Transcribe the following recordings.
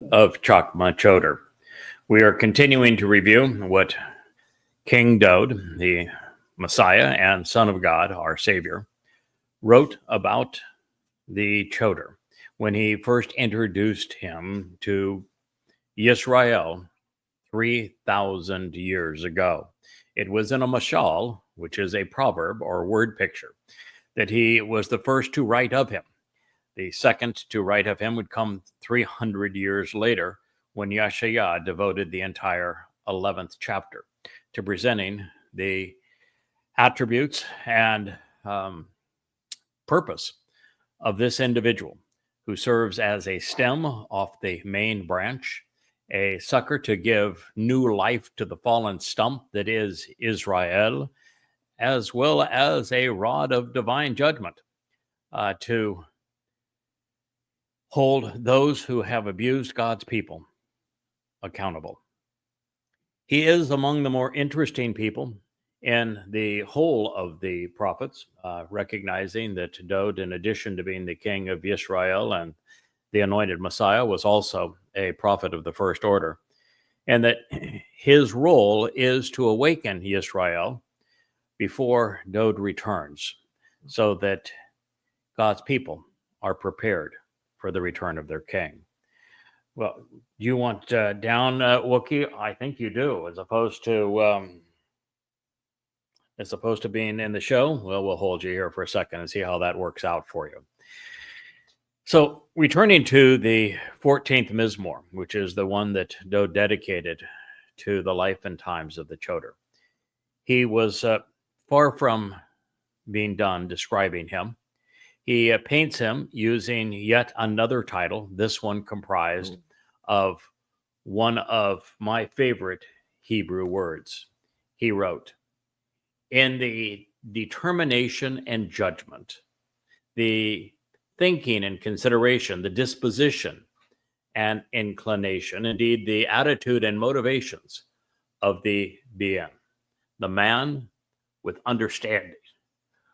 of Chakmah Choter. We are continuing to review what King Daud, the Messiah and Son of God, our Savior, wrote about the Choter when he first introduced him to Israel 3,000 years ago. It was in a mashal, which is a proverb or word picture, that he was the first to write of him. The second to write of him would come 300 years later when Yeshaya devoted the entire 11th chapter to presenting the attributes and purpose of this individual who serves as a stem off the main branch, a sucker to give new life to the fallen stump that is Israel, as well as a rod of divine judgment to hold those who have abused God's people accountable. He is among the more interesting people in the whole of the prophets, recognizing that Daud, in addition to being the king of Israel and the anointed Messiah, was also a prophet of the first order, and that his role is to awaken Israel before Daud returns, so that God's people are prepared for the return of their king. Well, you want down Wookiee? I think you do, as opposed to being in the show. Well, we'll hold you here for a second and see how that works out for you. So, returning to the 14th Mizmor, which is the one that Daud dedicated to the life and times of the Choter, he was far from being done describing him. He paints him using yet another title, this one comprised of one of my favorite Hebrew words. He wrote, "In the determination and judgment, the thinking and consideration, the disposition and inclination, indeed the attitude and motivations of the Bien, the man with understanding,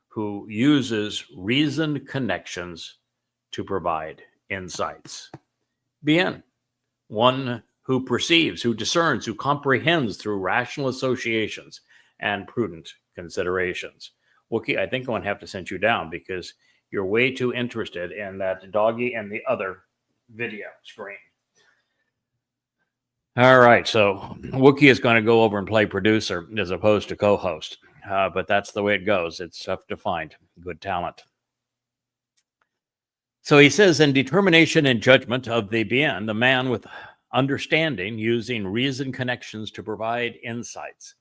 who uses reasoned connections to provide insights. Bien, one who perceives, who discerns, who comprehends through rational associations and prudent considerations." Wookiee, I think I'm going to have to send you down because you're way too interested in that doggy and the other video screen. All right, so Wookiee is going to go over and play producer as opposed to co-host. But that's the way it goes. It's tough to find good talent. So he says, in determination and judgment of the Bien, the man with understanding, using reason connections to provide insights,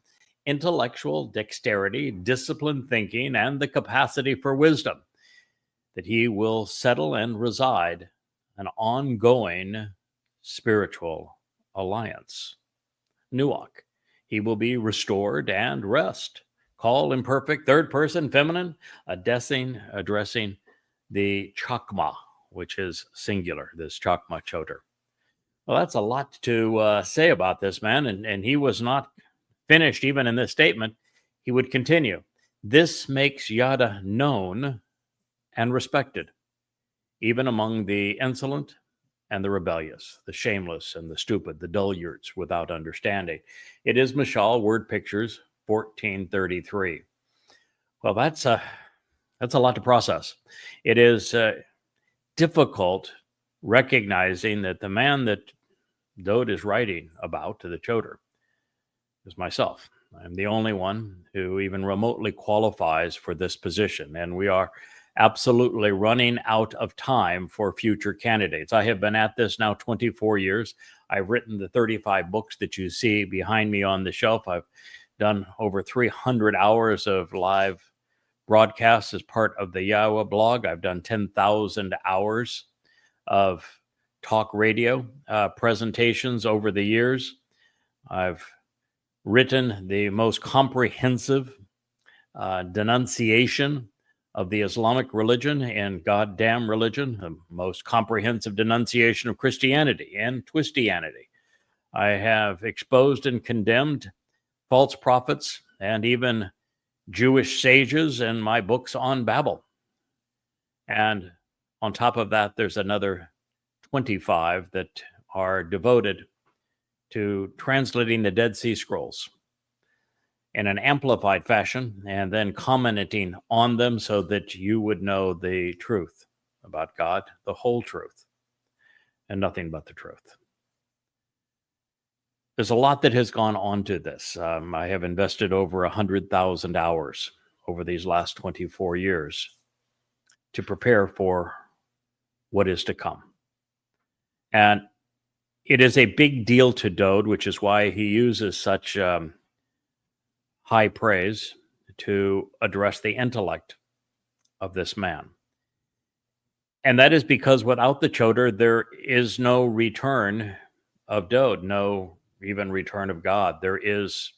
intellectual dexterity, disciplined thinking, and the capacity for wisdom, that he will settle and reside an ongoing spiritual alliance. Nuach, he will be restored and rest. Call imperfect, third person, feminine, addressing the Chakmah, which is singular, this Chakmah Choter. Well, that's a lot to say about this man, and he was not finished even in this statement. He would continue. This makes Yada known and respected, even among the insolent and the rebellious, the shameless and the stupid, the dullards without understanding. It is Mashal, word pictures, 1433. Well, that's a lot to process. It is difficult recognizing that the man that Daud is writing about to the Choter is myself. I'm the only one who even remotely qualifies for this position, and we are absolutely running out of time for future candidates. I have been at this now 24 years. I've written the 35 books that you see behind me on the shelf. I've done over 300 hours of live broadcasts as part of the YAHOWAH blog. I've done 10,000 hours of talk radio presentations over the years. I've written the most comprehensive denunciation of the Islamic religion and goddamn religion, the most comprehensive denunciation of Christianity and Twistianity. I have exposed and condemned false prophets and even Jewish sages in my books on Babel. And on top of that, there's another 25 that are devoted to translating the Dead Sea Scrolls in an amplified fashion and then commenting on them so that you would know the truth about God, the whole truth, and nothing but the truth. There's a lot that has gone on to this. I have invested over 100,000 hours over these last 24 years to prepare for what is to come. And it is a big deal to Dowd, which is why he uses such high praise to address the intellect of this man. And that is because without the Choter, there is no return of Dowd, no even return of God. There is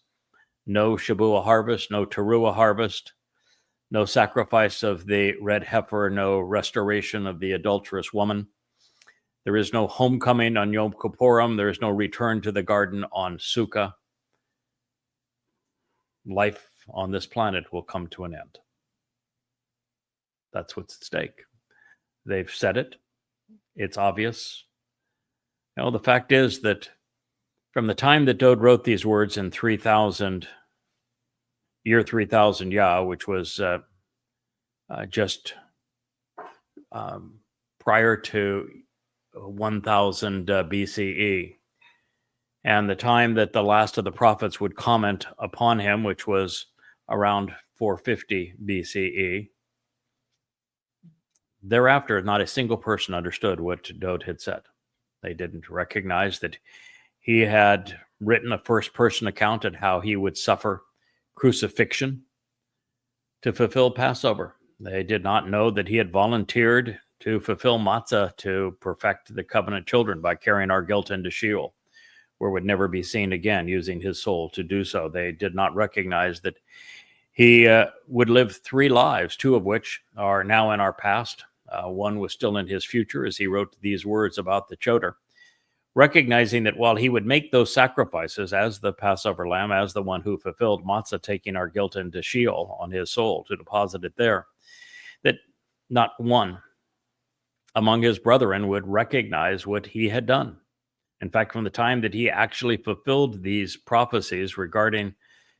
no Shabuah harvest, no Towrah harvest, no sacrifice of the red heifer, no restoration of the adulterous woman. There is no homecoming on Yom Kippurim. There is no return to the garden on Sukkah. Life on this planet will come to an end. That's what's at stake. They've said it. It's obvious. You know, the fact is that from the time that Dowd wrote these words in year 3000 Yah, which was just prior to 1000 BCE, and the time that the last of the prophets would comment upon him, which was around 450 BCE, thereafter, not a single person understood what Dowd had said. They didn't recognize that he had written a first-person account of how he would suffer crucifixion to fulfill Passover. They did not know that he had volunteered to fulfill matzah to perfect the covenant children by carrying our guilt into Sheol, where it would never be seen again, using his soul to do so. They did not recognize that he would live 3 lives, 2 of which are now in our past. One was still in his future as he wrote these words about the Choter, recognizing that while he would make those sacrifices as the Passover lamb, as the one who fulfilled matzah, taking our guilt into Sheol on his soul to deposit it there, that not one among his brethren would recognize what he had done. In fact, from the time that he actually fulfilled these prophecies regarding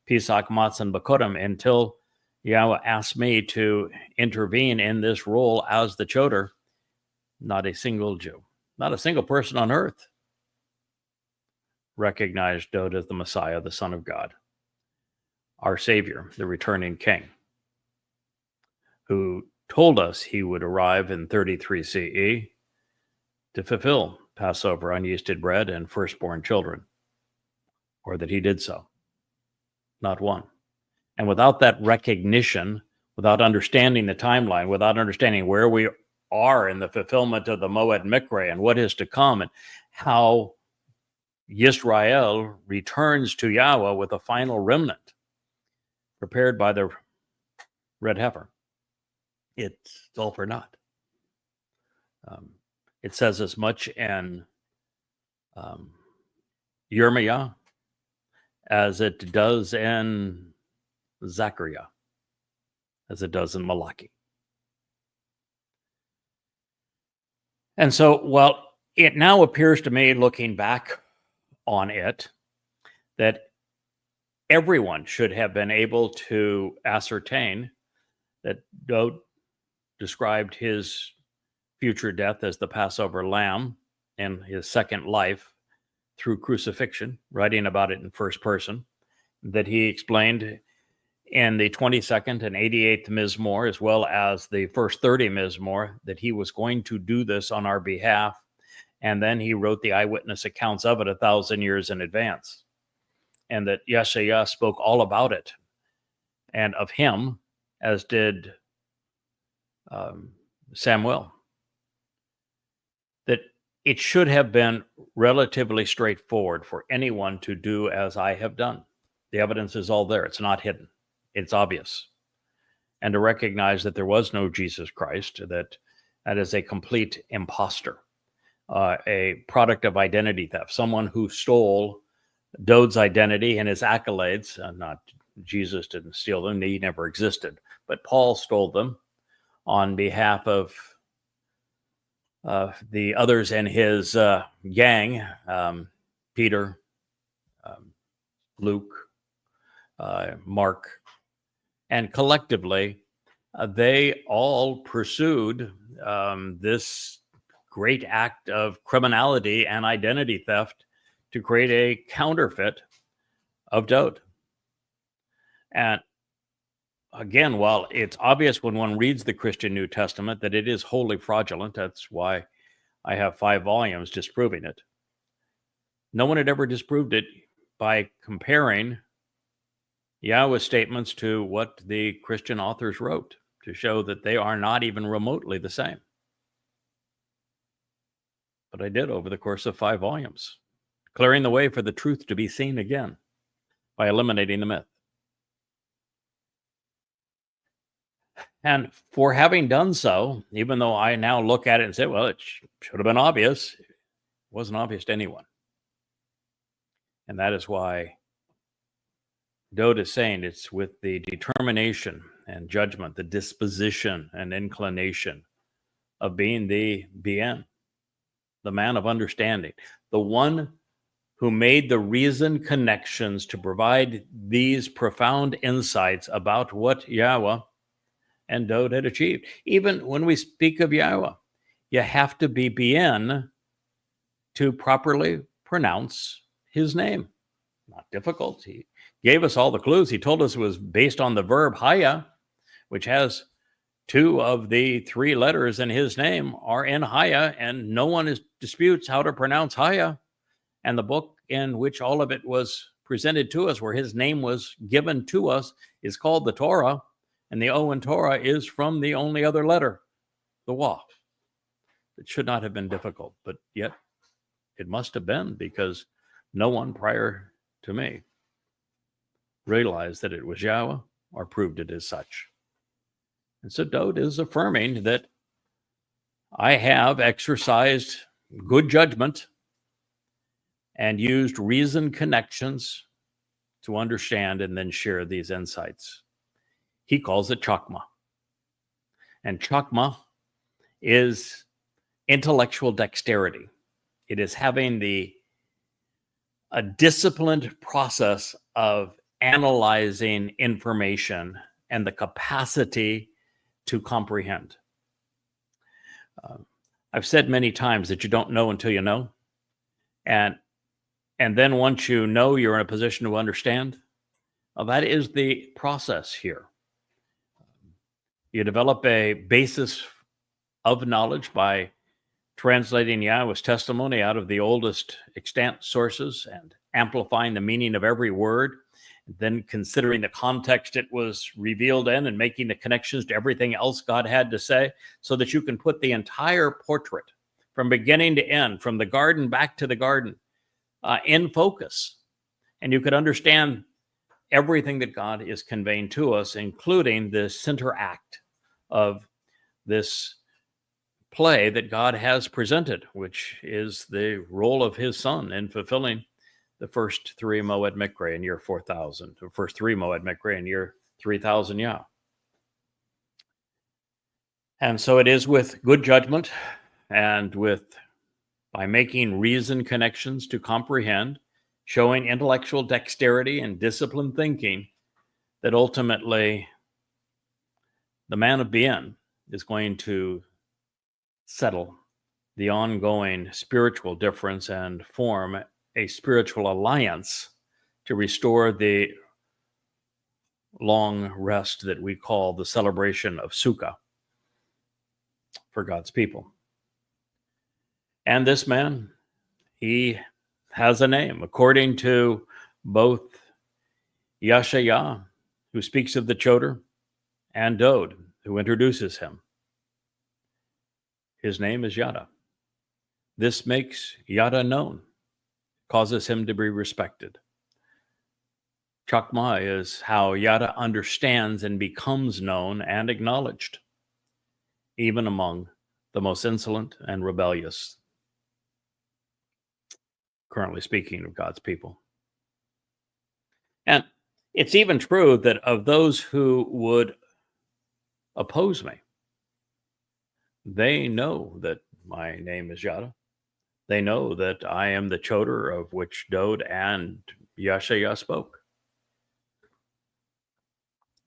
Pesach, Matzah, and Bakodim, until Yahweh asked me to intervene in this role as the Choter, not a single Jew, not a single person on earth recognized Dowd as the Messiah, the Son of God, our Savior, the returning King, who told us he would arrive in 33 CE to fulfill Passover, unyeasted bread, and firstborn children, or that he did so. Not one. And without that recognition, without understanding the timeline, without understanding where we are in the fulfillment of the Moed Mikra and what is to come, and how Yisrael returns to Yahweh with a final remnant prepared by the red heifer, it's all for naught. It says as much in Yirmiyah as it does in Zechariah, as it does in Malachi. And so, well, it now appears to me, looking back on it, that everyone should have been able to ascertain that Dowd described his future death as the Passover lamb and his second life through crucifixion, writing about it in first person, that he explained in the 22nd and 88th Mizmor, as well as the first 30 Mizmor, that he was going to do this on our behalf. And then he wrote the eyewitness accounts of it 1,000 years in advance. And that Yeshayah spoke all about it and of him, as did Samuel. That it should have been relatively straightforward for anyone to do as I have done. The evidence is all there. It's not hidden. It's obvious. And to recognize that there was no Jesus Christ, that is a complete imposter, a product of identity theft, someone who stole Dowd's identity and his accolades. Not Jesus didn't steal them. He never existed. But Paul stole them on behalf of the others in his gang, Peter, Luke, Mark, and collectively, they all pursued this great act of criminality and identity theft to create a counterfeit of Dowd. And again, while it's obvious when one reads the Christian New Testament that it is wholly fraudulent, that's why I have 5 volumes disproving it. No one had ever disproved it by comparing Yahowah's statements to what the Christian authors wrote to show that they are not even remotely the same. But I did over the course of 5 volumes, clearing the way for the truth to be seen again by eliminating the myth. And for having done so, even though I now look at it and say, well, it should have been obvious, it wasn't obvious to anyone. And that is why Dowd is saying it's with the determination and judgment, the disposition and inclination of being the bien, the man of understanding, the one who made the reason connections to provide these profound insights about what Yahowah and Dowd had achieved. Even when we speak of Yahowah, you have to be bien to properly pronounce his name. Not difficult. He gave us all the clues. He told us it was based on the verb haya, which has 2 of the 3 letters in his name are in haya, and no one disputes how to pronounce haya. And the book in which all of it was presented to us, where his name was given to us, is called the Torah, and the O in Torah is from the only other letter, the Wah. It should not have been difficult, but yet it must have been, because no one prior to me realized that it was Yahowah or proved it as such. And so Dowd is affirming that I have exercised good judgment and used reason connections to understand and then share these insights. He calls it Chakmah. And Chakmah is intellectual dexterity. It is having a disciplined process of analyzing information and the capacity to comprehend. I've said many times that you don't know until you know. And then once you know, you're in a position to understand. Well, that is the process here. You develop a basis of knowledge by translating Yahowah's testimony out of the oldest extant sources and amplifying the meaning of every word, then considering the context it was revealed in and making the connections to everything else God had to say, so that you can put the entire portrait from beginning to end, from the garden back to the garden, in focus. And you could understand everything that God is conveying to us, including the center act of this play that God has presented, which is the role of his son in fulfilling the first 3 Moed Mikre in year 4000, the first 3 Moed Mikre in year 3000 Yah. And so it is with good judgment and by making reason connections to comprehend, showing intellectual dexterity and disciplined thinking, that ultimately the man of bien is going to settle the ongoing spiritual difference and form a spiritual alliance to restore the long rest that we call the celebration of Sukkah for God's people. And this man, he has a name according to both Yashayah, who speaks of the Choter, and Dowd, who introduces him. His name is Yada. This makes Yada known, causes him to be respected. Chakmah is how Yada understands and becomes known and acknowledged, even among the most insolent and rebellious, currently speaking of God's people. And it's even true that of those who would oppose me, they know that my name is Yada. They know that I am the Choter of which Dode and Yashayah spoke.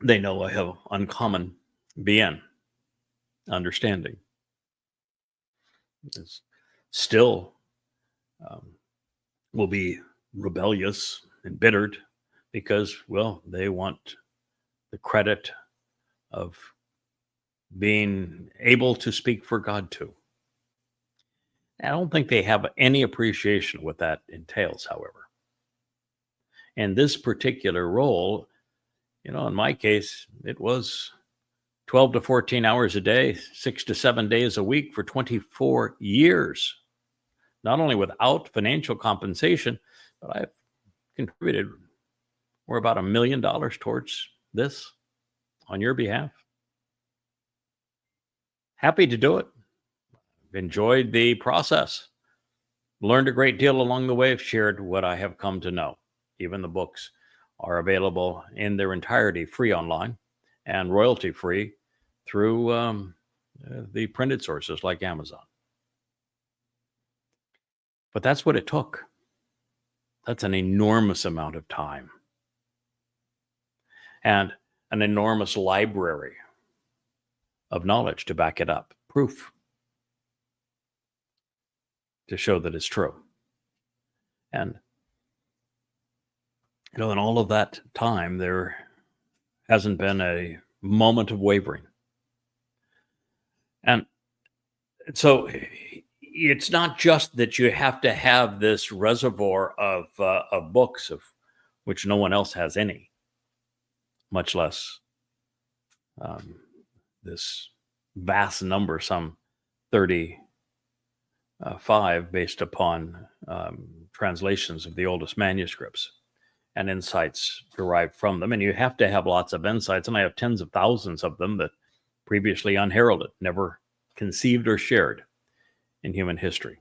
They know I have uncommon bien, understanding. It's still will be rebellious, embittered, because, well, they want the credit of being able to speak for God too. I don't think they have any appreciation of what that entails, however. And this particular role, in my case, it was 12 to 14 hours a day, 6 to 7 days a week for 24 years. Not only without financial compensation, but I've contributed more about $1 million towards this on your behalf. Happy to do it. Enjoyed the process. Learned a great deal along the way. Shared what I have come to know. Even the books are available in their entirety free online and royalty free through the printed sources like Amazon. But that's what it took. That's an enormous amount of time and an enormous library of knowledge to back it up, proof to show that it's true. And, in all of that time, there hasn't been a moment of wavering. And so it's not just that you have to have this reservoir of books of which no one else has any, much less this vast number, some 35, based upon translations of the oldest manuscripts and insights derived from them. And you have to have lots of insights, and I have tens of thousands of them that previously unheralded, never conceived or shared in human history.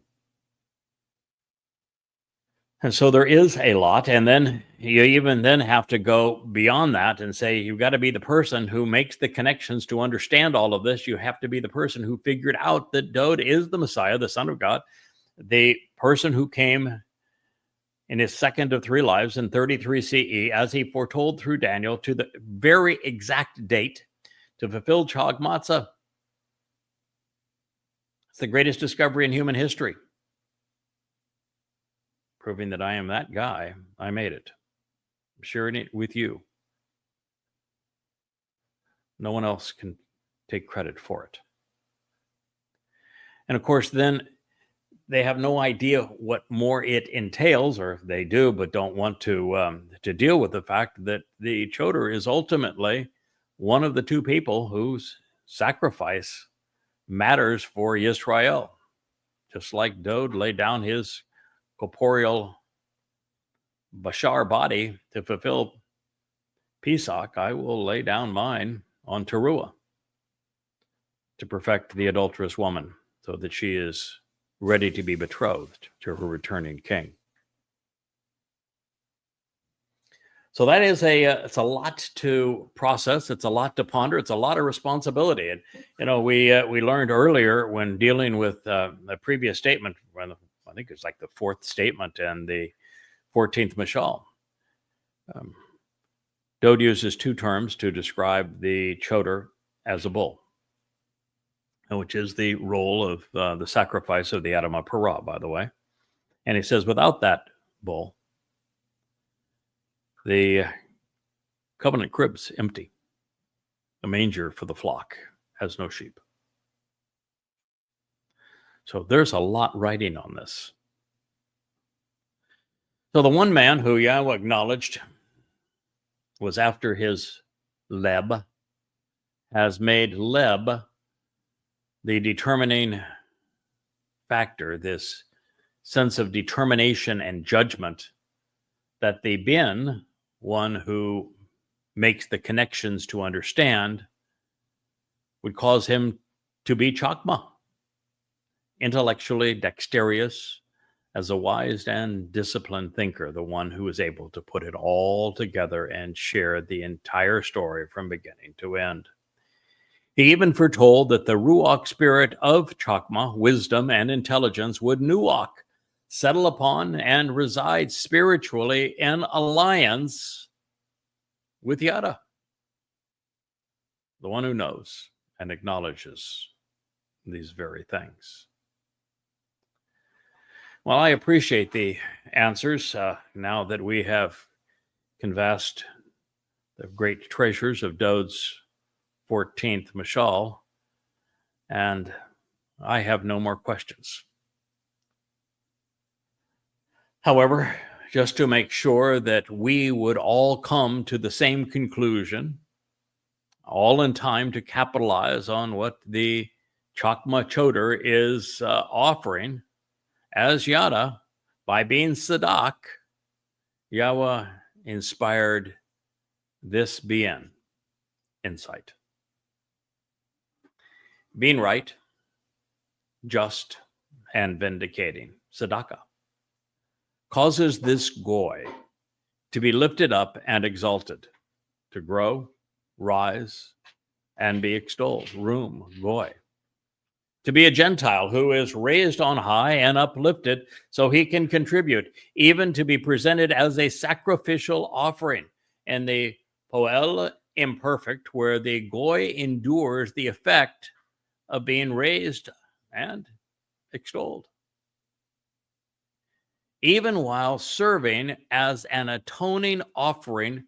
And so there is a lot, and then you even then have to go beyond that and say you've got to be the person who makes the connections to understand all of this. You have to be the person who figured out that Dode is the Messiah, the Son of God, the person who came in his second of 3 lives in 33 CE, as he foretold through Daniel, to the very exact date to fulfill Chakmah Choter. It's the greatest discovery in human history, proving that I am that guy. I made it. I'm sharing it with you. No one else can take credit for it. And of course, then they have no idea what more it entails, or they do, but don't want to deal with the fact that the Choter is ultimately one of the 2 people whose sacrifice matters for Israel. Just like Dode laid down his corporeal Bashar body to fulfill Pesach, I will lay down mine on Towrah to perfect the adulterous woman so that she is ready to be betrothed to her returning king. So that is it's a lot to process. It's a lot to ponder. It's a lot of responsibility. And, we learned earlier when dealing with a previous statement, when I think it's like the 4th statement and the 14th mashal. Dode uses 2 terms to describe the Choter as a bull, which is the role of the sacrifice of the Adam Parah, by the way. And he says, without that bull, the covenant crib's empty. The manger for the flock has no sheep. So there's a lot writing on this. So the one man who Yahweh acknowledged was after his Leb, has made Leb the determining factor, this sense of determination and judgment that the Bin, one who makes the connections to understand, would cause him to be Chakmah, intellectually dexterous, as a wise and disciplined thinker, the one who is able to put it all together and share the entire story from beginning to end. He even foretold that the Ruach spirit of Chakmah, wisdom and intelligence, would nuach, settle upon and reside spiritually in alliance with Yada, the one who knows and acknowledges these very things. Well, I appreciate the answers now that we have canvassed the great treasures of Dod's 14th Mashal, and I have no more questions. However, just to make sure that we would all come to the same conclusion, all in time to capitalize on what the Chakmah Choter is offering as Yada, by being Sadak, Yahweh inspired this bien insight. Being right, just, and vindicating, Sadaka, causes this goy to be lifted up and exalted, to grow, rise, and be extolled. Room, goy. To be a Gentile who is raised on high and uplifted so he can contribute, even to be presented as a sacrificial offering. And the poel imperfect, where the goy endures the effect of being raised and extolled, even while serving as an atoning offering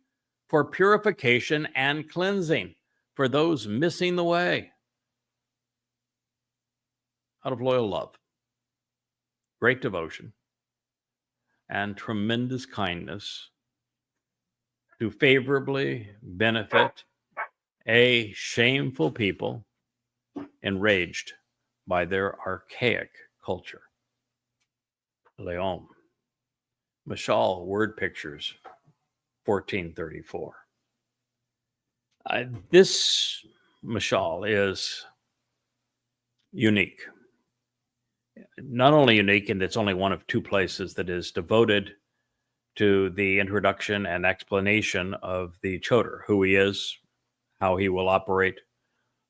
for purification and cleansing for those missing the way, out of loyal love, great devotion, and tremendous kindness, to favorably benefit a shameful people enraged by their archaic culture. Leom. Mashal Word Pictures, 1434. This Mashal is unique. Not only unique, and it's only one of two places that is devoted to the introduction and explanation of the Choter, who he is, how he will operate,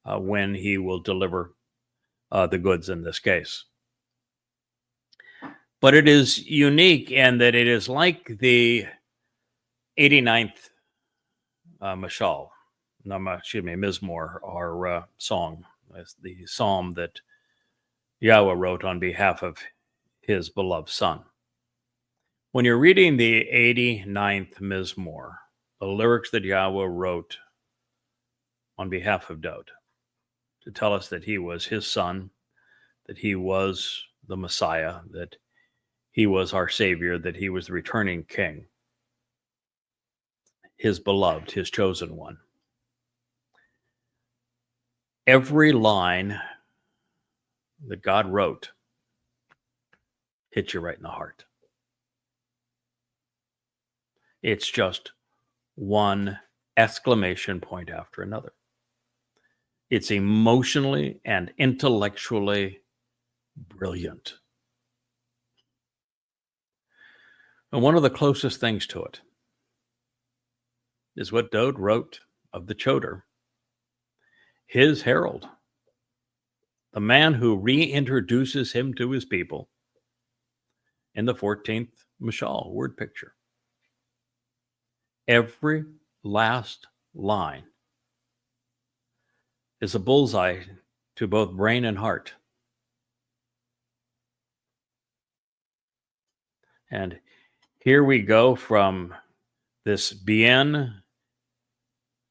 when he will deliver the goods in this case. But it is unique in that it is like the 89th Mashal, Mizmor, or song, the psalm that Yahweh wrote on behalf of his beloved son. When you're reading the 89th Mizmor, the lyrics that Yahweh wrote on behalf of Dod, to tell us that he was his son, that he was the Messiah, that he was our Savior, that he was the returning king, his beloved, his chosen one. Every line that God wrote hit you right in the heart. It's just one exclamation point after another. It's emotionally and intellectually brilliant. And one of the closest things to it is what Dod wrote of the Choter, his herald, the man who reintroduces him to his people in the 14th Mashal word picture. Every last line is a bullseye to both brain and heart. And here we go from this bien,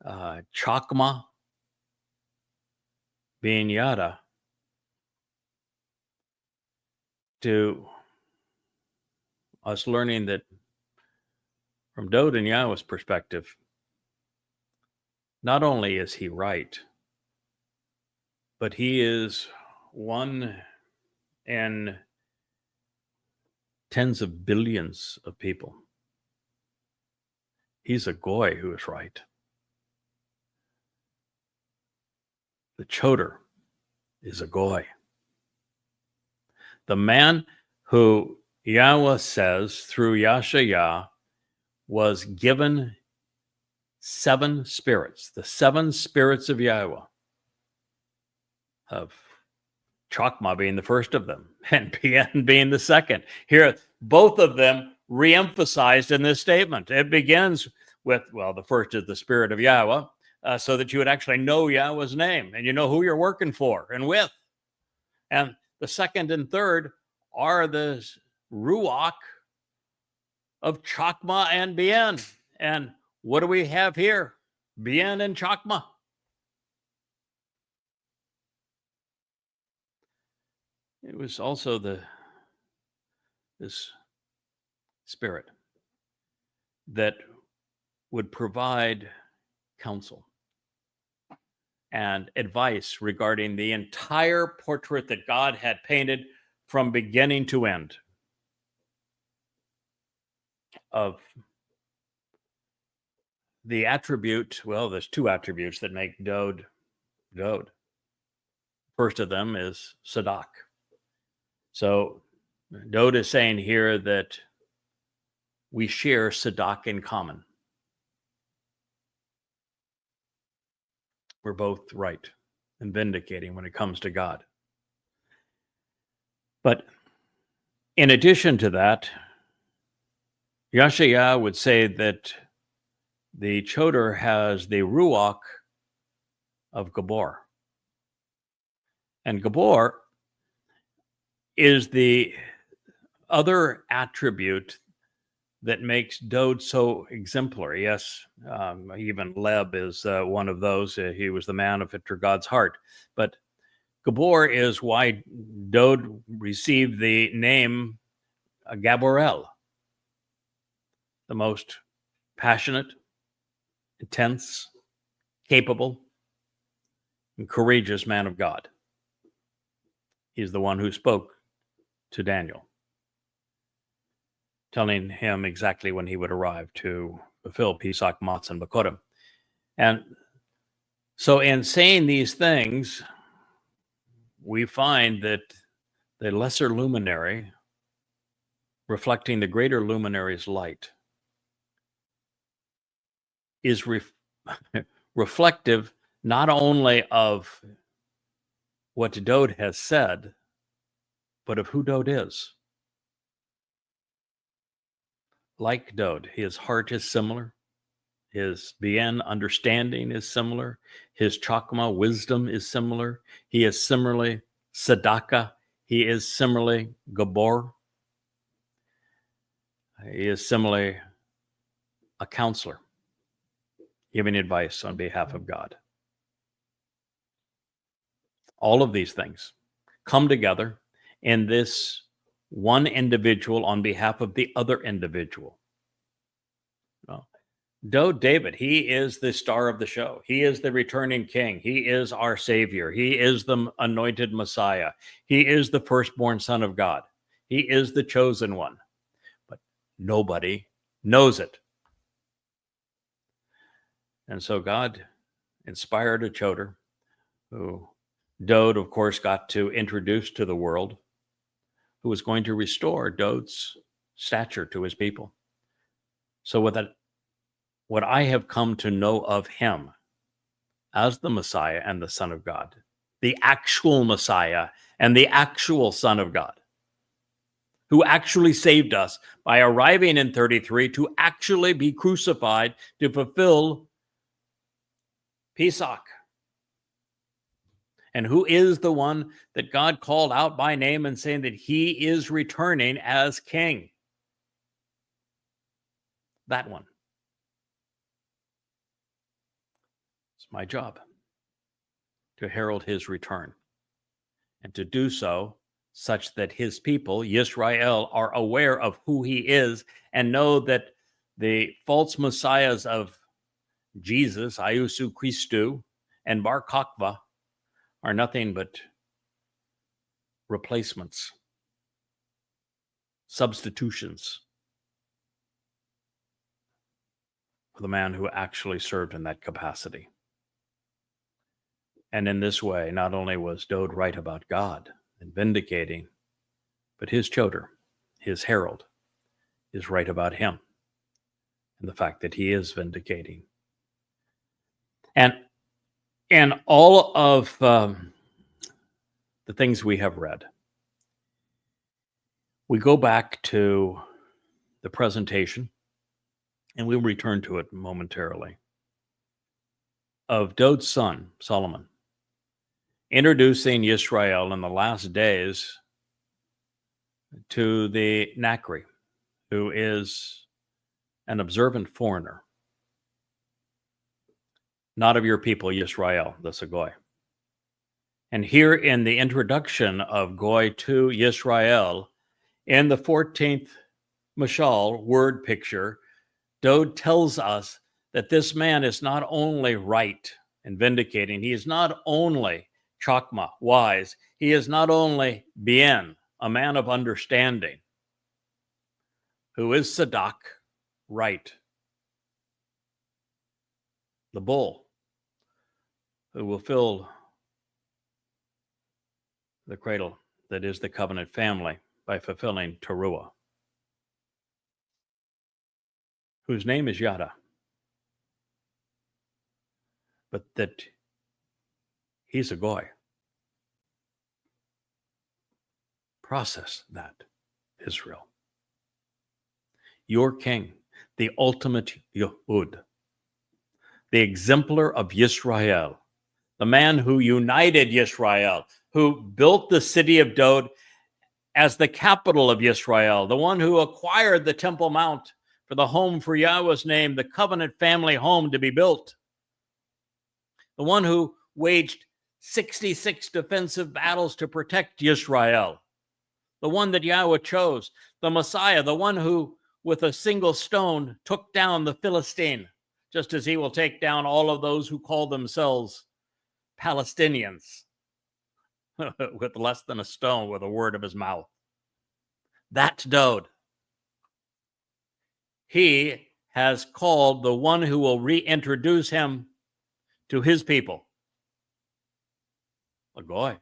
Chakmah, being Yada, to us learning that from Dod and Yahweh's perspective, not only is he right, but he is one in tens of billions of people. He's a goy who is right. The Choter is a goy. The man who Yahweh says through Yashayah was given 7 spirits, the 7 spirits of Yahweh, of Chakmah being the first of them, and Bien being the second. Here, both of them re-emphasized in this statement. It begins with, well, the first is the Spirit of Yahweh, so that you would actually know Yahweh's name, and you know who you're working for and with. And the second and third are the Ruach of Chakmah and Bien. And what do we have here? Bien and Chakmah. It was also this Spirit that would provide counsel and advice regarding the entire portrait that God had painted from beginning to end of the attribute. Well, there's two attributes that make Dod. First of them is Sadak. So Dod is saying here that we share Sadak in common. We're both right and vindicating when it comes to God. But in addition to that, Yashaya would say that the Choter has the Ruach of Gabor. And Gabor is the other attribute that makes Dod so exemplary. Yes, even Leb is one of those. He was the man after God's heart. But Gabor is why Dod received the name Gaborel, the most passionate, intense, capable, and courageous man of God. He's the one who spoke to Daniel, telling him exactly when he would arrive to fulfill Pesach, Matzah, and Bakodim. And so in saying these things, we find that the lesser luminary, reflecting the greater luminary's light, is reflective not only of what Dod has said, but of who Dod is. Like Dod, his heart is similar. His Bien understanding is similar. His Chakmah wisdom is similar. He is similarly Sadaka. He is similarly Gabor. He is similarly a counselor, giving advice on behalf of God. All of these things come together in this one individual on behalf of the other individual. Well, David, he is the star of the show. He is the returning king. He is our savior. He is the anointed Messiah. He is the firstborn son of God. He is the chosen one. But nobody knows it. And so God inspired a Choter, who Dod, of course, got to introduce to the world, who was going to restore Dod's stature to his people. So with that, what I have come to know of him as the Messiah and the Son of God, the actual Messiah and the actual Son of God, who actually saved us by arriving in 33 to actually be crucified to fulfill Pesach, and who is the one that God called out by name and saying that he is returning as king. That one. It's my job to herald his return, and to do so such that his people, Yisrael, are aware of who he is and know that the false messiahs of Jesus, Iesu Christu, and Bar Kokhba are nothing but replacements, substitutions for the man who actually served in that capacity. And in this way, not only was Dod right about God and vindicating, but his Choter, his herald, is right about him and the fact that he is vindicating. And all of the things we have read. We go back to the presentation, and we'll return to it momentarily, of Dod's son, Solomon, introducing Yisrael in the last days to the Nakri, who is an observant foreigner, not of your people, Yisrael, the Sagoy. And here in the introduction of Goy to Yisrael, in the 14th Mashal word picture, Dod tells us that this man is not only right and vindicating, he is not only Chakmah, wise, he is not only Bien, a man of understanding, who is Sadak, right, the bull, who will fill the cradle that is the covenant family by fulfilling Towrah, whose name is Yada, but that he's a goy. Process that, Israel. Your king, the ultimate Yehud, the exemplar of Yisrael, the man who united Yisrael, who built the city of Dod as the capital of Yisrael, the one who acquired the Temple Mount for the home for Yahweh's name, the covenant family home to be built, the one who waged 66 defensive battles to protect Yisrael, the one that Yahweh chose, the Messiah, the one who with a single stone took down the Philistine, just as he will take down all of those who call themselves Palestinians with less than a stone with a word of his mouth. That's Dod. He has called the one who will reintroduce him to his people a goy.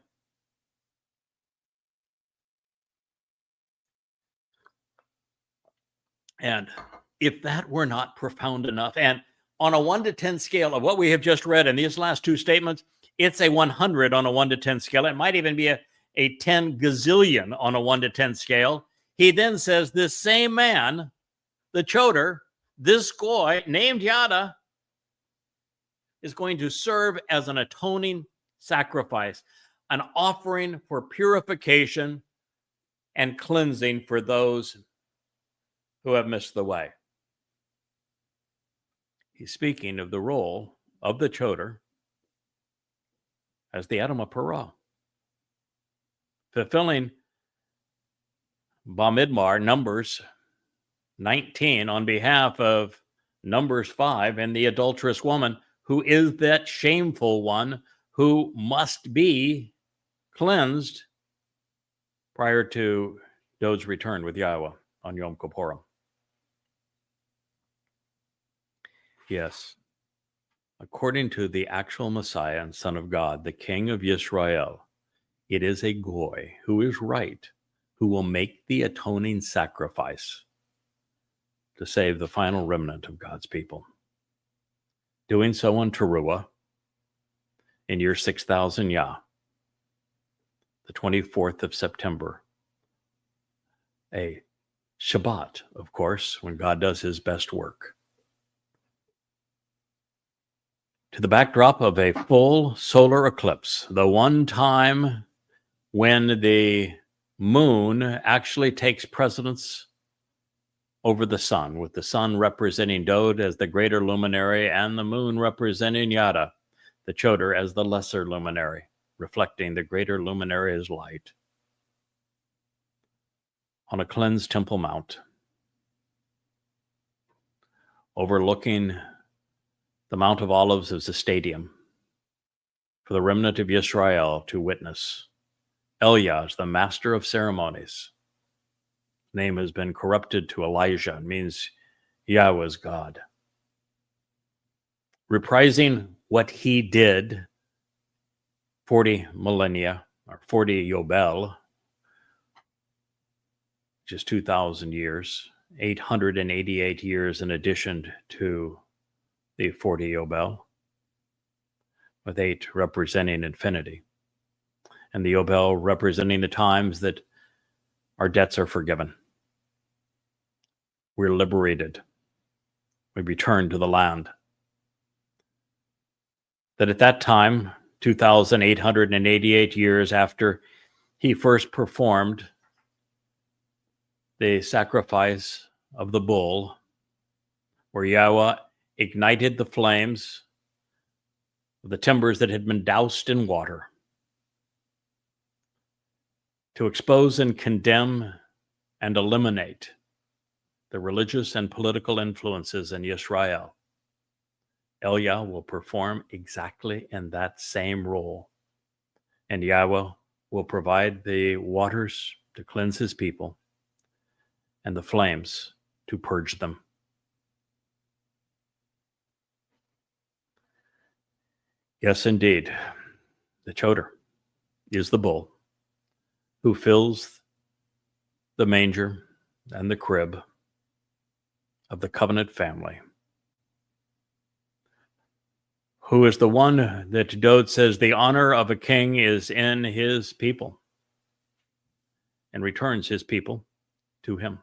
And if that were not profound enough, and on a 1 to 10 scale of what we have just read in these last two statements, it's a 100 on a 1 to 10 scale. It might even be a 10 gazillion on a 1 to 10 scale. He then says this same man, the Choter, this goy named Yada, is going to serve as an atoning sacrifice, an offering for purification and cleansing for those who have missed the way. He's speaking of the role of the Choter as the Adam of Parah, fulfilling Bamidbar, Numbers 19, on behalf of Numbers 5 and the adulterous woman, who is that shameful one who must be cleansed prior to Dod's return with Yahweh on Yom Kippurim. Yes, according to the actual Messiah and Son of God, the King of Yisrael, it is a goy who is right, who will make the atoning sacrifice to save the final remnant of God's people. Doing so on Towrah in year 6000 Yah, the 24th of September, a Shabat, of course, when God does his best work. To the backdrop of a full solar eclipse, the one time when the moon actually takes precedence over the sun, with the sun representing Dod as the greater luminary and the moon representing Yada, the Choter, as the lesser luminary, reflecting the greater luminary's light. On a cleansed Temple Mount, overlooking the Mount of Olives as a stadium for the remnant of Yisrael to witness. Elias, the master of ceremonies, name has been corrupted to Elijah. It means Yahweh's God. Reprising what he did 40 millennia, or 40 Yobel, which is 2,000 years, 888 years in addition to the 40 Yobel, with 8 representing infinity. and the Yobel representing the times that our debts are forgiven. We're liberated. We return to the land. That at that time, 2,888 years after he first performed the sacrifice of the bull, where Yahweh ignited the flames of the timbers that had been doused in water to expose and condemn and eliminate the religious and political influences in Israel. Yah will perform exactly in that same role. And Yahweh will provide the waters to cleanse his people and the flames to purge them. Yes, indeed, the Choter is the bull who fills the manger and the crib of the covenant family, who is the one that Dode says the honor of a king is in his people, and returns his people to him.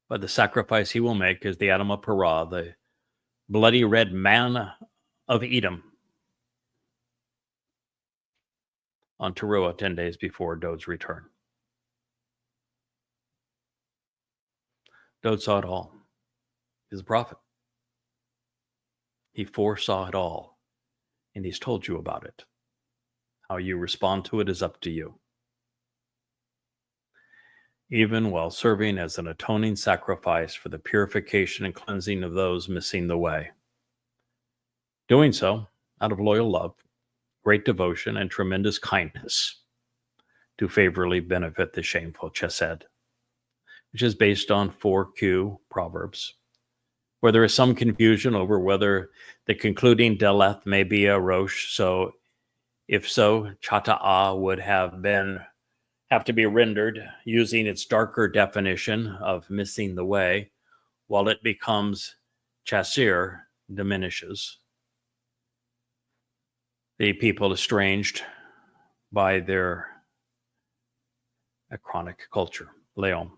But the sacrifice he will make is the Adamah Parah, the bloody red man of Edom, on Towrah 10 days before Dode's return. Dode saw it all. He's a prophet. He foresaw it all, and he's told you about it. How you respond to it is up to you. Even while serving as an atoning sacrifice for the purification and cleansing of those missing the way. Doing so out of loyal love, great devotion, and tremendous kindness to favorably benefit the shameful chesed, which is based on 4Q Proverbs, where there is some confusion over whether the concluding deleth may be a rosh. So if so, chata'ah would have to be rendered using its darker definition of missing the way, while it becomes chasir, diminishes. The people estranged by their achronic culture, Leom.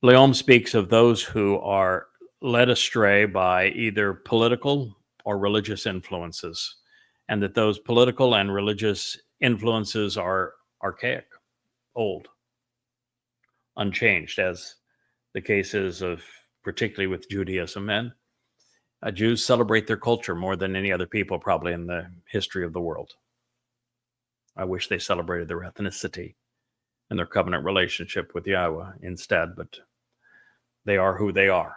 Leom speaks of those who are led astray by either political or religious influences, and that those political and religious influences are archaic, old, unchanged, as the case is of particularly with Judaism. And Jews celebrate their culture more than any other people probably in the history of the world. I wish they celebrated their ethnicity and their covenant relationship with Yahweh instead, but they are who they are.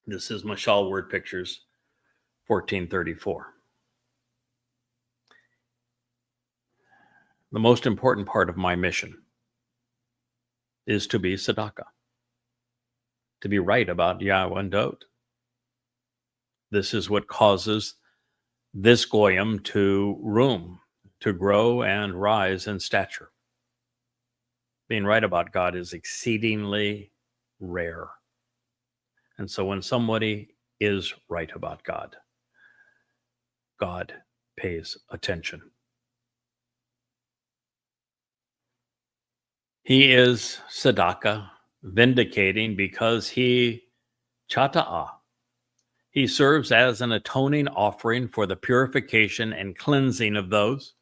This is Mashal Word Pictures, 1434. The most important part of my mission is to be tzedakah, to be right about Yahweh and Dode. This is what causes this goyim to grow and rise in stature. Being right about God is exceedingly rare. And so when somebody is right about God, God pays attention. He is tzedakah, vindicating, because he chata'ah. He serves as an atoning offering for the purification and cleansing of those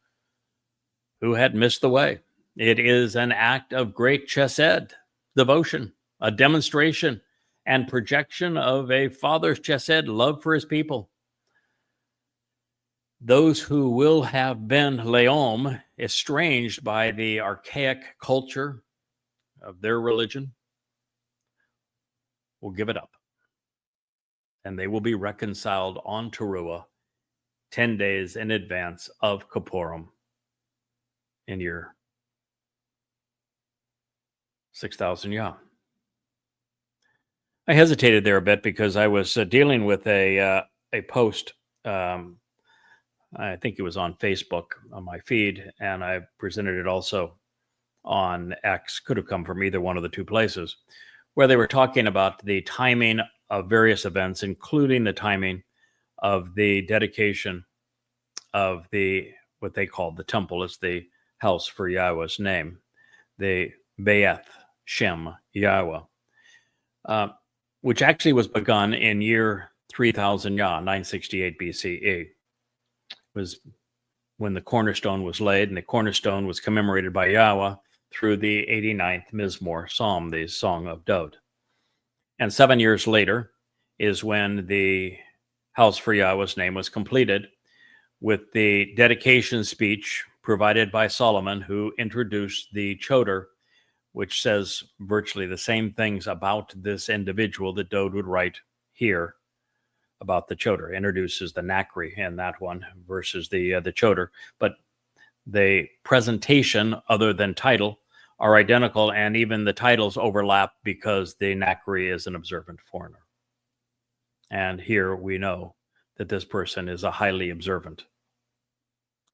who had missed the way. It is an act of great chesed, devotion, a demonstration and projection of a father's chesed, love for his people. Those who will have been leom, estranged by the archaic culture of their religion, will give it up. And they will be reconciled on Towrah 10 days in advance of Kippurim in year 6,000 Yah. I hesitated there a bit because I was dealing with a post. I think it was on Facebook on my feed, and I presented it also on X. Could have come from either one of the two places, where they were talking about the timing of various events, including the timing of the dedication of what they called the temple. It's the house for Yahweh's name, the Be'eth Shem Yahweh, which actually was begun in year 3000 Yah, 968 BCE. Was when the cornerstone was laid, and the cornerstone was commemorated by Yahweh through the 89th Mizmor Psalm, the Song of Dod. And 7 years later is when the house for Yahweh's name was completed, with the dedication speech provided by Solomon, who introduced the Choter, which says virtually the same things about this individual that Dod would write here about the Choter. Introduces the Nakri in that one versus the Choter, but the presentation, other than title, are identical, and even the titles overlap because the Nakri is an observant foreigner. And here we know that this person is a highly observant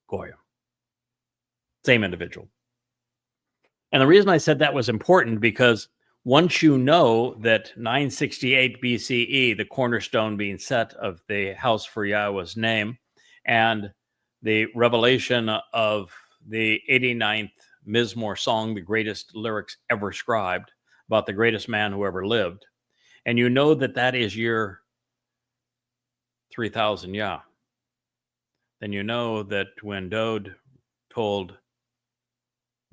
Goya. Same individual. And the reason I said that was important, because once you know that 968 BCE, the cornerstone being set of the house for Yahweh's name, and the revelation of the 89th Mizmor song, the greatest lyrics ever scribed about the greatest man who ever lived, and you know that that is year 3000 Yah, then you know that when Dod told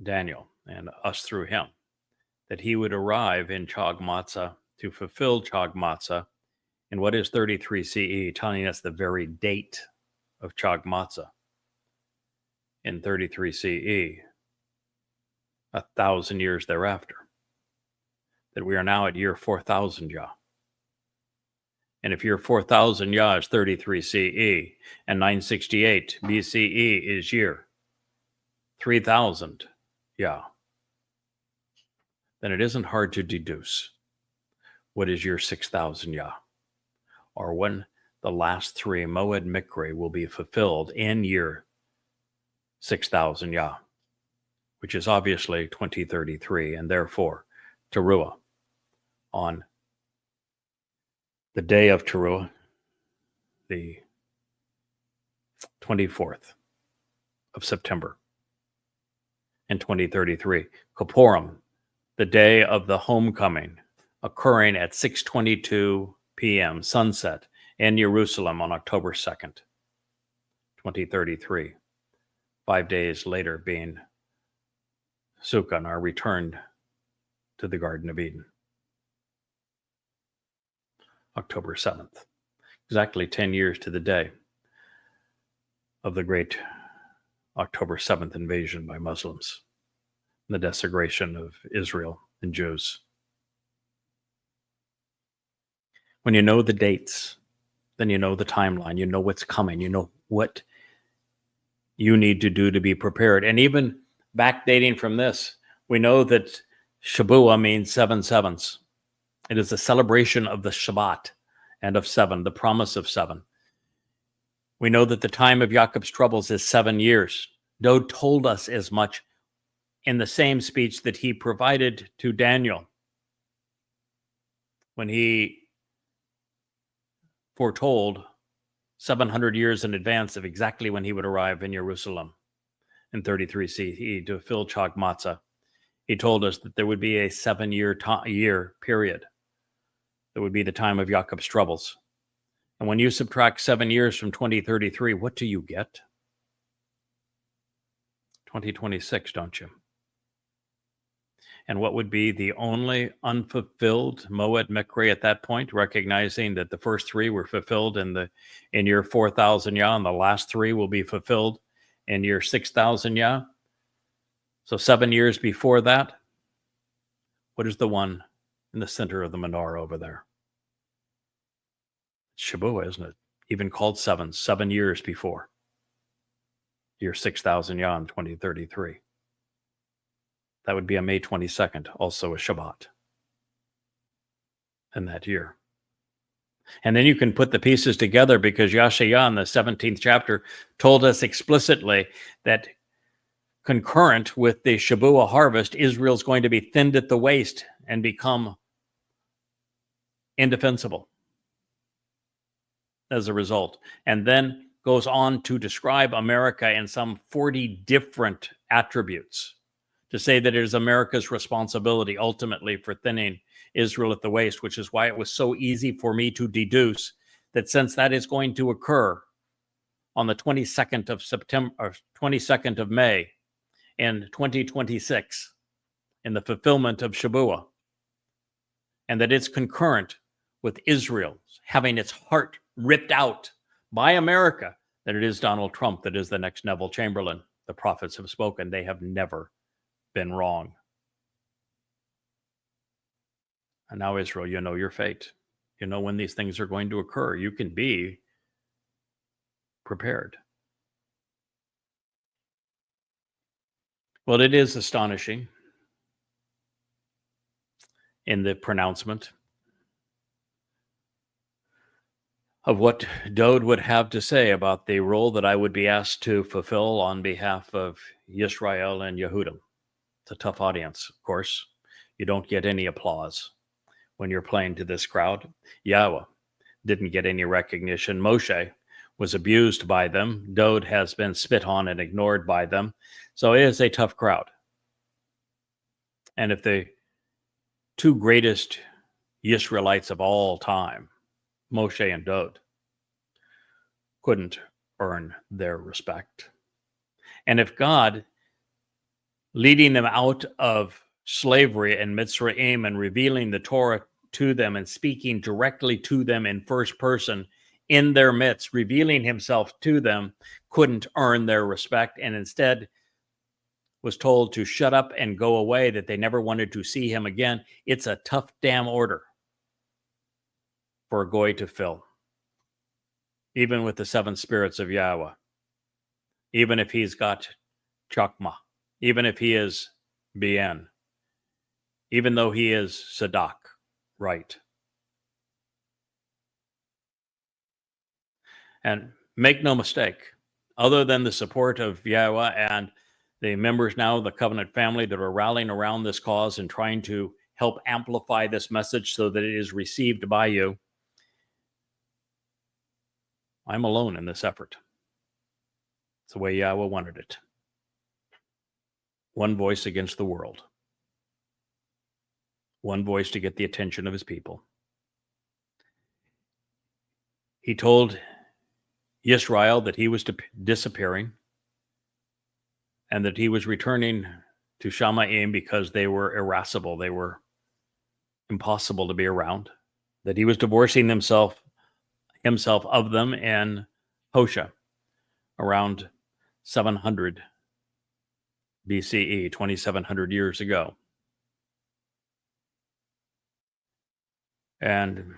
Daniel and us through him that he would arrive in Chakmah to fulfill Chakmah in what is 33 CE, telling us the very date of Chakmah in 33 CE, 1,000 years thereafter, that we are now at year 4000 Yah. And if year 4000 Yah is 33 CE and 968 BCE is year 3000 Yah, then it isn't hard to deduce what is year 6000 Yah, or when the last three Moed Mikre will be fulfilled in year 6000 Yah, which is obviously 2033, and therefore Towrah, on the day of Towrah, the 24th of September in 2033. Kippurim, the day of the homecoming, occurring at 6:22 p.m. sunset in Jerusalem on October 2nd, 2033. 5 days later being Sukkot, our return to the Garden of Eden. October 7th, exactly 10 years to the day of the great October 7th invasion by Muslims, the desecration of Israel and Jews. When you know the dates, then you know the timeline, you know what's coming, you know what you need to do to be prepared. And even backdating from this, we know that Shabuah means 7 sevens. It is a celebration of the Shabat and of 7, the promise of 7. We know that the time of Jacob's troubles is 7 years. Dod told us as much in the same speech that he provided to Daniel when he foretold 700 years in advance of exactly when he would arrive in Jerusalem in 33 CE to fill Chakmah. He told us that there would be a 7-year period that would be the time of Jacob's troubles. And when you subtract 7 years from 2033, what do you get? 2026, don't you? And what would be the only unfulfilled Moed Mikre at that point, recognizing that the first three were fulfilled in year 4000 Yah, and the last three will be fulfilled in year 6000 Yah. So 7 years before that, what is the one in the center of the menorah over there? It's Shabuah, isn't it? Even called 7 years before year 6000 Yah in 2033. That would be on May 22nd, also a Shabbat in that year. And then you can put the pieces together, because Yashayah in the 17th chapter told us explicitly that concurrent with the Shabuah harvest, Israel's going to be thinned at the waist and become indefensible as a result. And then goes on to describe America in some 40 different attributes, to say that it is America's responsibility ultimately for thinning Israel at the waist, which is why it was so easy for me to deduce that since that is going to occur on the 22nd of September, or 22nd of May in 2026, in the fulfillment of Shabuah, and that it's concurrent with Israel having its heart ripped out by America, that it is Donald Trump that is the next Neville Chamberlain. The prophets have spoken. They have never been wrong. And now, Israel, you know your fate. You know when these things are going to occur. You can be prepared. Well, it is astonishing in the pronouncement of what Dowd would have to say about the role that I would be asked to fulfill on behalf of Yisrael and Yehudim. It's a tough audience, of course. You don't get any applause when you're playing to this crowd. Yahowah didn't get any recognition. Moshe was abused by them. Dowd has been spit on and ignored by them. So it is a tough crowd. And if the two greatest Israelites of all time, Moshe and Dowd, couldn't earn their respect, and if God, leading them out of slavery in Mitzrayim and revealing the Torah to them and speaking directly to them in first person in their midst, revealing himself to them, couldn't earn their respect, and instead was told to shut up and go away, that they never wanted to see him again, it's a tough damn order for a goy to fill, even with the seven spirits of Yahowah, even if he's got Chakmah, even if he is Bien, even though he is Sadak, right. And make no mistake, other than the support of Yahowah and the members now of the covenant family that are rallying around this cause and trying to help amplify this message so that it is received by you, I'm alone in this effort. It's the way Yahowah wanted it. One voice against the world. One voice to get the attention of his people. He told Israel that he was disappearing and that he was returning to Shamayim because they were irascible. They were impossible to be around. That he was divorcing himself of them in Hosea around 700 BCE, 2,700 years ago. And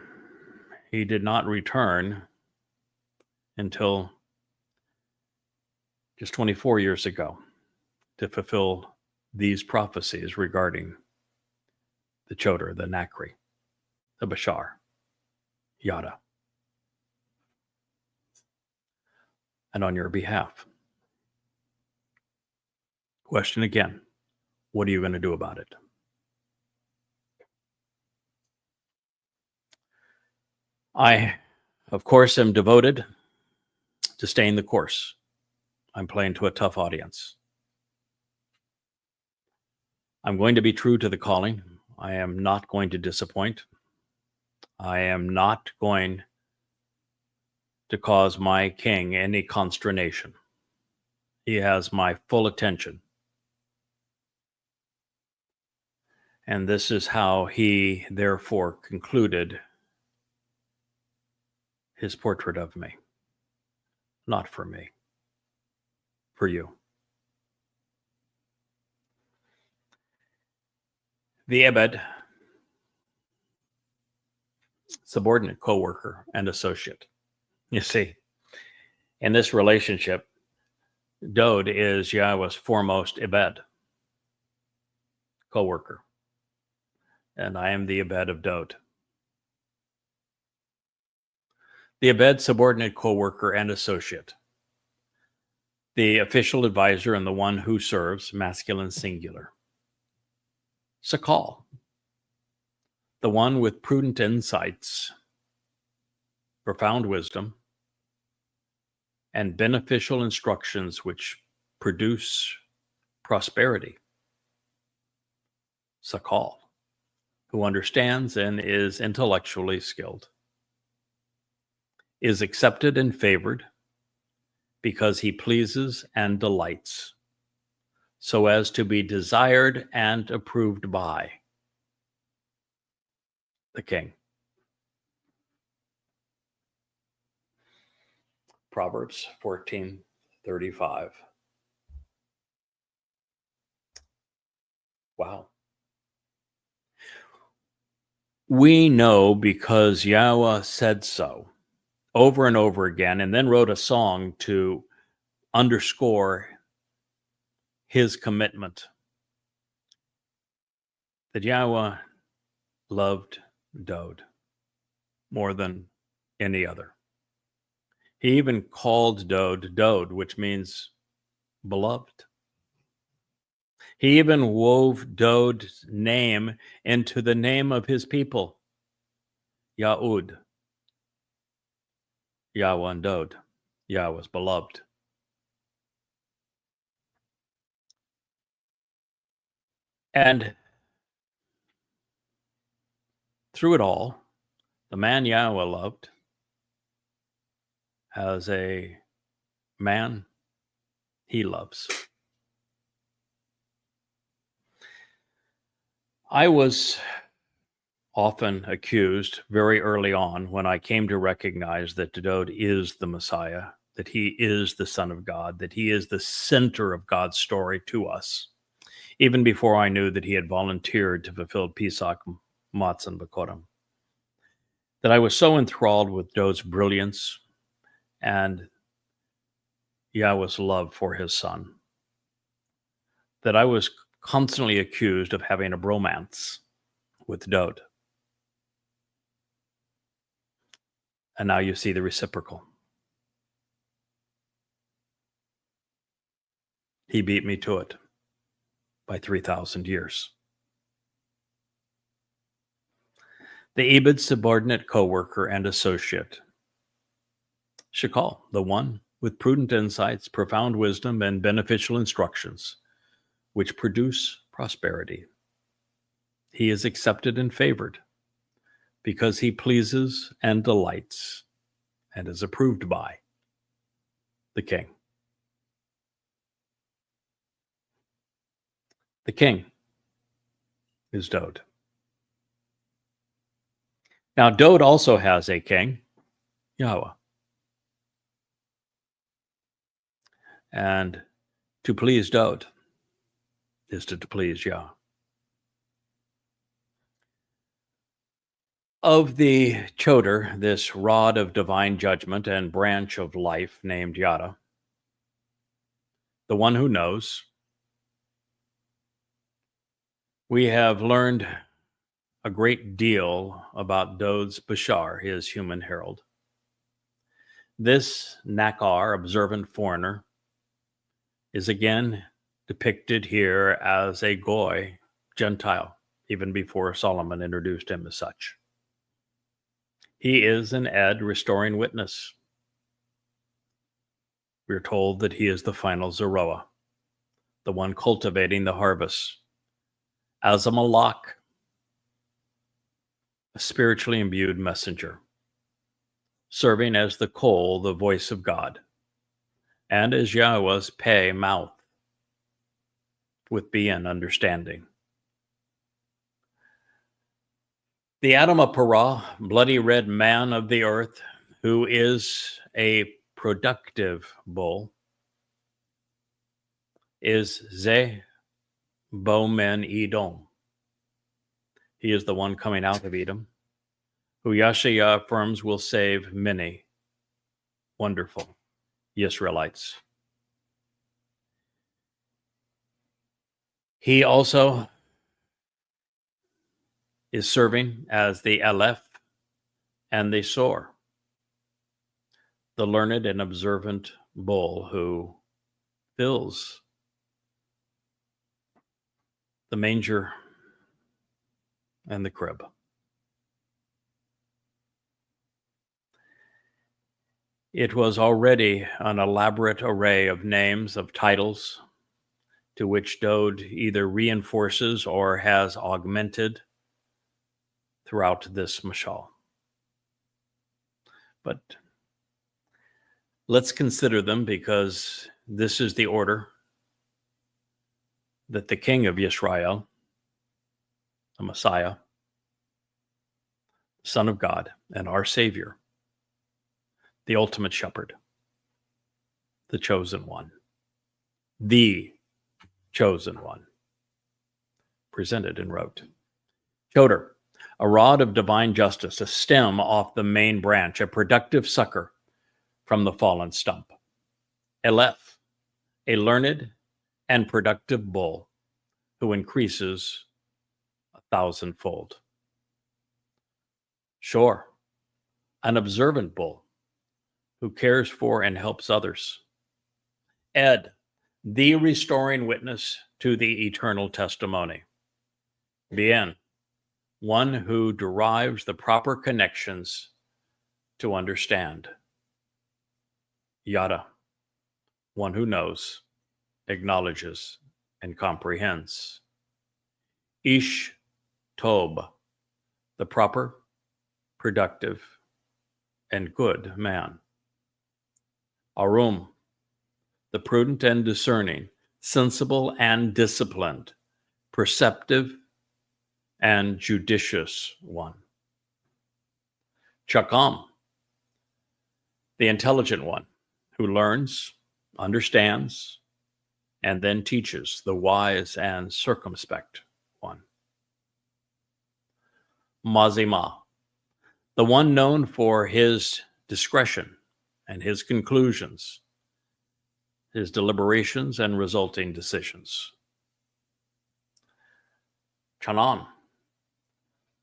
he did not return until just 24 years ago to fulfill these prophecies regarding the Choter, the Nakri, the Bashar, Yada. And on your behalf. Question again, what are you going to do about it? I, of course, am devoted to staying the course. I'm playing to a tough audience. I'm going to be true to the calling. I am not going to disappoint. I am not going to cause my king any consternation. He has my full attention. And this is how he, therefore, concluded his portrait of me. Not for me, for you. The Ebed, subordinate, co-worker, and associate. You see, in this relationship, Dowd is Yahowah's foremost Ebed, co-worker. And I am the Ebed of Dowd. The Ebed, subordinate, co-worker, and associate. The official advisor and the one who serves, masculine singular. Sakal, the one with prudent insights, profound wisdom, and beneficial instructions which produce prosperity. Sakal, who understands and is intellectually skilled, is accepted and favored because he pleases and delights, so as to be desired and approved by the king. Proverbs 14:35. Wow. We know because Yahweh said so over and over again, and then wrote a song to underscore his commitment, that Yahweh loved Dod more than any other. He even called Dod, which means beloved. He even wove Dod's name into the name of his people, Yahud, Yahweh and Dod, Yahweh's beloved. And through it all, the man Yahweh loved has a man he loves. I was often accused very early on, when I came to recognize that Dod is the Messiah, that he is the Son of God, that he is the center of God's story to us, even before I knew that he had volunteered to fulfill Pesach, Matzah, Bekorim, that I was so enthralled with Dod's brilliance and Yahweh's love for his son, that I was constantly accused of having a bromance with Dod. And now you see the reciprocal. He beat me to it by 3,000 years. The Ebed's subordinate co-worker and associate, Shakal, the one with prudent insights, profound wisdom, and beneficial instructions, which produce prosperity. He is accepted and favored because he pleases and delights and is approved by the king. The king is Dod. Now, Dod also has a king, Yahweh. And to please Dod is to please Yah. Of the Choter, this rod of divine judgment and branch of life named Yada, the one who knows, we have learned a great deal about Dod's Bashar, his human herald. This Nakar, observant foreigner, is again depicted here as a Goy, Gentile, even before Solomon introduced him as such. He is an Ed restoring witness. We're told that he is the final Zeroah, the one cultivating the harvest, as a Malach, a spiritually imbued messenger, serving as the Kol, the voice of God, and as Yahweh's Peh, mouth, with Bien, understanding. The Adam of Parah, bloody red man of the earth, who is a productive bull, is Ze Bomen Edom. He is the one coming out of Edom, who Yashayah affirms will save many wonderful Israelites. He also is serving as the Aleph and the Sor, the learned and observant bull who fills the manger and the crib. It was already an elaborate array of names, of titles, to which Dode either reinforces or has augmented throughout this mashal. But let's consider them, because this is the order that the King of Yisrael, the Messiah, Son of God, and our Savior, the ultimate shepherd, the chosen one, the chosen one, presented and wrote. Choter, a rod of divine justice, a stem off the main branch, a productive sucker from the fallen stump. Aleph, a learned and productive bull who increases 1,000-fold. Shor, an observant bull who cares for and helps others. Ed, the restoring witness to the eternal testimony. Bien, one who derives the proper connections to understand. Yada, one who knows, acknowledges, and comprehends. Ish Tob, the proper, productive, and good man. Arum, the prudent and discerning, sensible and disciplined, perceptive and judicious one. Chakam, the intelligent one, who learns, understands, and then teaches, the wise and circumspect one. Mazima, the one known for his discretion and his conclusions, his deliberations and resulting decisions. Chanan,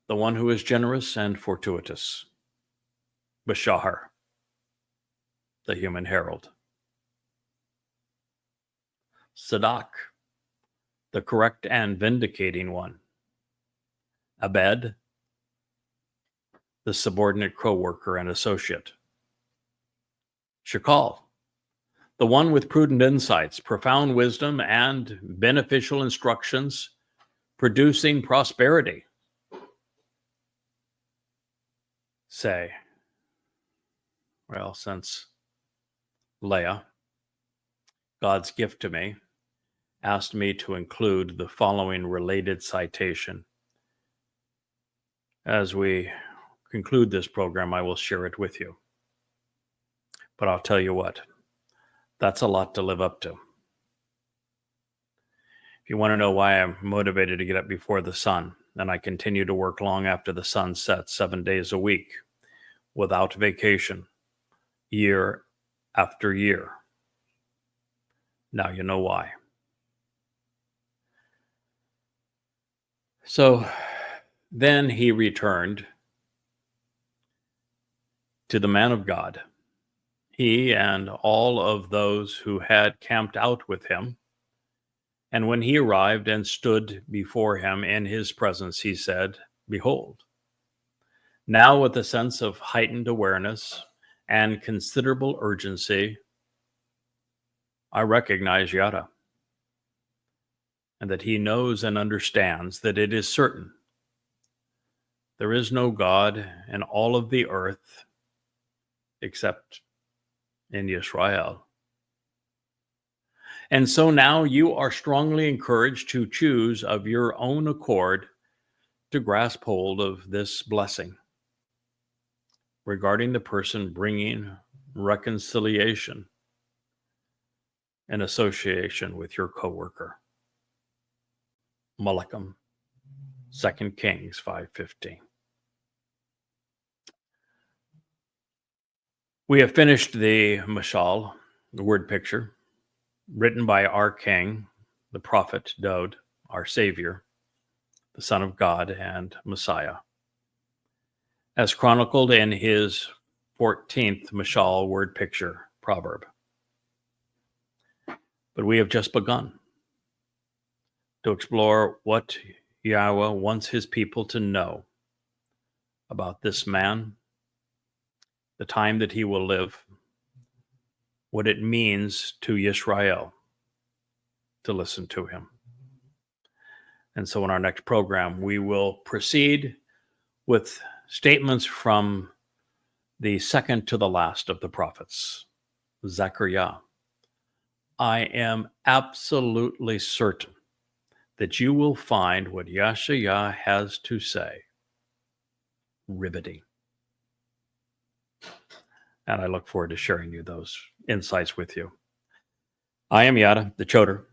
the one who is generous and fortuitous. Bashar, the human herald. Sadak, the correct and vindicating one. Abed, the subordinate co-worker and associate. Shakal, the one with prudent insights, profound wisdom, and beneficial instructions, producing prosperity. Say, well, since Leah, God's gift to me, asked me to include the following related citation. As we conclude this program, I will share it with you. But I'll tell you what, that's a lot to live up to. If you want to know why I'm motivated to get up before the sun, and I continue to work long after the sun sets, 7 days a week, without vacation, year after year. Now you know why. So then he returned to the man of God, he and all of those who had camped out with him. And when he arrived and stood before him in his presence, he said, "Behold." Now, with a sense of heightened awareness and considerable urgency, I recognize Yada, and that he knows and understands that it is certain there is no God in all of the earth except in Yisrael. And so now you are strongly encouraged to choose of your own accord to grasp hold of this blessing regarding the person bringing reconciliation and association with your coworker. Malachim, 2 Kings 5:15. We have finished the mashal, the word picture, written by our king, the prophet Dode, our Savior, the Son of God and Messiah, as chronicled in his 14th mashal word picture proverb. But we have just begun to explore what Yahweh wants his people to know about this man, the time that he will live, what it means to Yisrael to listen to him. And so in our next program, we will proceed with statements from the second to the last of the prophets, Zechariah. I am absolutely certain that you will find what Yahowah has to say riveting. And I look forward to sharing you those insights with you. I am Yada, the Choter,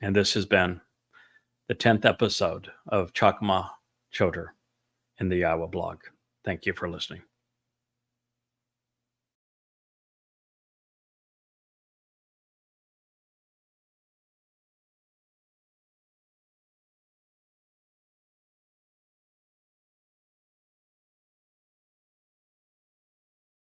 and this has been the 10th episode of Chakmah Choter in the YAHOWAH blog. Thank you for listening.